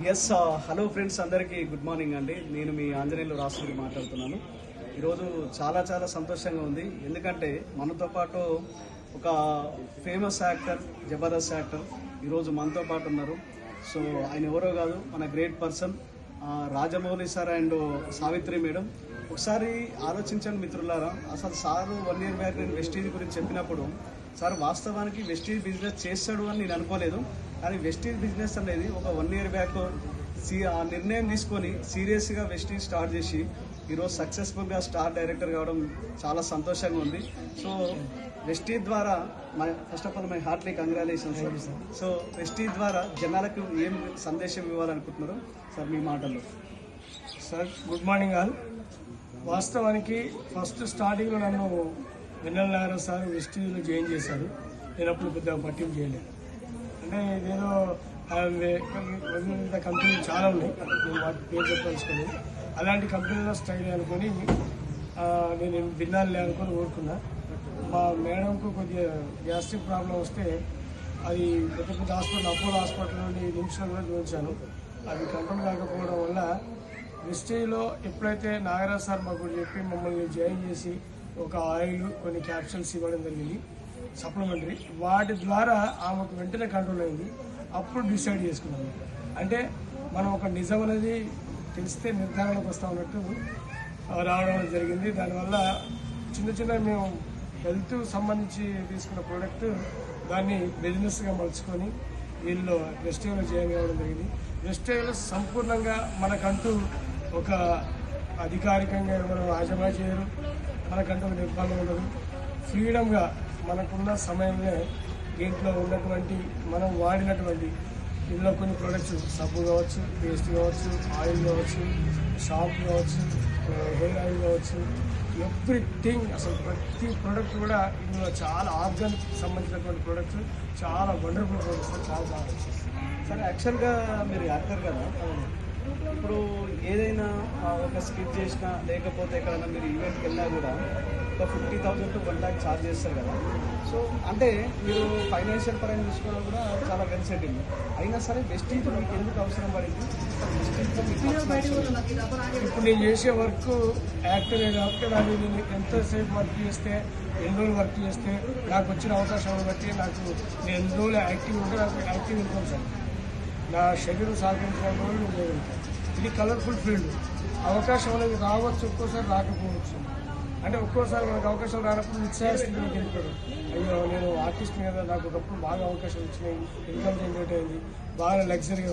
Yes hello friends, అందరికీ good morning అండి. నేను మీ ఆంజనేయులు రాసుడి మాట్లాడుతున్నాను. ఈరోజు చాలా చాలా సంతోషంగా ఉంది. ఎందుకంటే మనతో పాటు ఒక ఫేమస్ యాక్టర్, జబర్దస్త్ యాక్టర్ ఈరోజు మనతో పాటు ఉన్నారు. సో ఆయన ఎవరో కాదు, మన great person Rajamouli sir and Savitri madam. ఒకసారి ఆలోచించండి మిత్రులారా, అసలు సారు 1 year బ్యాక్ నేను వెస్టీజ్ గురించి చెప్పినప్పుడు సార్ వాస్తవానికి వెస్టీజ్ బిజినెస్ చేస్తాడు అని నేను అనుకోలేదు. కానీ వెస్టీజ్ బిజినెస్ అనేది ఒక 1 year బ్యాక్ ఆ నిర్ణయం తీసుకొని సీరియస్గా వెస్టీజ్ స్టార్ట్ చేసి ఈరోజు సక్సెస్ఫుల్గా స్టార్ డైరెక్టర్ కావడం చాలా సంతోషంగా ఉంది. సో వెస్టీజ్ ద్వారా first of all my heartly congratulations sir. So Vestige ద్వారా జనాలకు ఏం సందేశం ఇవ్వాలనుకుంటున్నారు సార్ మీ మాటల్లో? Sir good morning all. వాస్తవానికి ఫస్ట్ స్టార్టింగ్లో నన్ను వెన్నెల నాగరాజు సార్ వెస్టీజ్లో జాయిన్ చేశారు. నేను అప్పుడు పెద్దగా పట్టింపు చేయలేదు. అంటే ఇదేదో కంపెనీలు చాలా ఉన్నాయి, నేను వాటి పేరు చెప్పాల్సుకొని అలాంటి కంపెనీలో స్టైల్ అనుకొని నేను విన్నానులే అనుకొని ఊరుకున్నా. మా మేడంకు కొద్దిగా గ్యాస్ట్రిక్ ప్రాబ్లం వస్తే అది పెద్ద పెద్ద హాస్పిటల్, అపోలో హాస్పిటల్ నుండి నిమిషంలో కూడా చూపించాను. అది కంట్రోల్ కాకపోవడం వల్ల వెస్టీజ్లో ఎప్పుడైతే నాగరాజ్ సార్ మాకు చెప్పి మమ్మల్ని జాయిన్ చేసి ఒక ఆయిల్, కొన్ని క్యాప్సూల్స్ ఇవ్వడం జరిగింది సప్లిమెంటరీ, వాటి ద్వారా ఆమెకు వెంటనే కంట్రోల్ అయింది. అప్పుడు డిసైడ్ చేసుకున్నాము. అంటే మనం ఒక నిజం అనేది తెలిస్తే నిర్ధారణకు వస్తూ ఉన్నట్టు రావడం జరిగింది. దానివల్ల చిన్న చిన్న మేము హెల్త్ సంబంధించి తీసుకున్న ప్రోడక్ట్ దాన్ని బిజినెస్గా మలుచుకొని వీళ్ళు వెస్టీజ్లో జాయిన్ కావడం జరిగింది. వెస్టీజ్లో సంపూర్ణంగా మనకంటూ ఒక అధికారికంగా మనం రాజమా చేయరు, మనకంటూ ఒక నిర్బంధం ఉండదు. ఫ్రీడమ్గా మనకున్న సమయంలో దీంట్లో ఉన్నటువంటి మనం వాడినటువంటి ఇందులో కొన్ని ప్రొడక్ట్స్, సబ్బు కావచ్చు, పేస్ట్ కావచ్చు, ఆయిల్ కావచ్చు, షాంపూ కావచ్చు, హెయిర్ ఆయిల్ కావచ్చు, ఎవ్రీథింగ్, అసలు ప్రతి ప్రోడక్ట్ కూడా ఇందులో చాలా ఆర్గానిక్ సంబంధించినటువంటి ప్రొడక్ట్స్, చాలా వండర్ఫుల్ ప్రొడక్ట్స్, చాలా బాగా సార్. యాక్చువల్గా మీరు యాక్టర్ కదా, ఇప్పుడు ఏదైనా ఒక స్కిట్ చేసినా లేకపోతే ఎక్కడైనా మీరు ఈవెంట్కి వెళ్ళినా కూడా ఒక 50,000 to 1 lakh ఛార్జ్ చేస్తారు కదా. సో అంటే మీరు ఫైనాన్షియల్ పరంగా చూసుకోవడం కూడా చాలా వెల్ సెటిల్. అయినా సరే వెస్టీజ్ మీకు ఎందుకు అవసరం పడింది? ఇప్పుడు నేను చేసే వర్క్ యాక్టర్ కాబట్టి అది నేను ఎంతసేపు వర్క్ చేస్తే, ఎన్ని రోజులు వర్క్ చేస్తే, నాకు వచ్చిన అవకాశాలను బట్టి నాకు నేను ఎన్ని రోజులు యాక్టివ్ ఉంటే నాకు యాక్టివ్ ఇన్కమ్ సార్, నా శరీరం సహకరించిన రోజులు నేను చేయగలుగుతాను. ఇది కలర్ఫుల్ ఫీల్డ్. అవకాశం అనేది రావచ్చు, ఒక్కోసారి రాకపోవచ్చు. అంటే ఒక్కోసారి మనకు అవకాశాలు రానప్పుడు నిశ్చయస్థితిలోకి వెళ్ళిపోయాడు. అయ్యో నేను ఆర్టిస్ట్ మీద నాకు ఒకప్పుడు బాగా అవకాశాలు వచ్చినాయి, ఇన్కమ్ జనరేట్ అయింది, బాగా లగ్జరీగా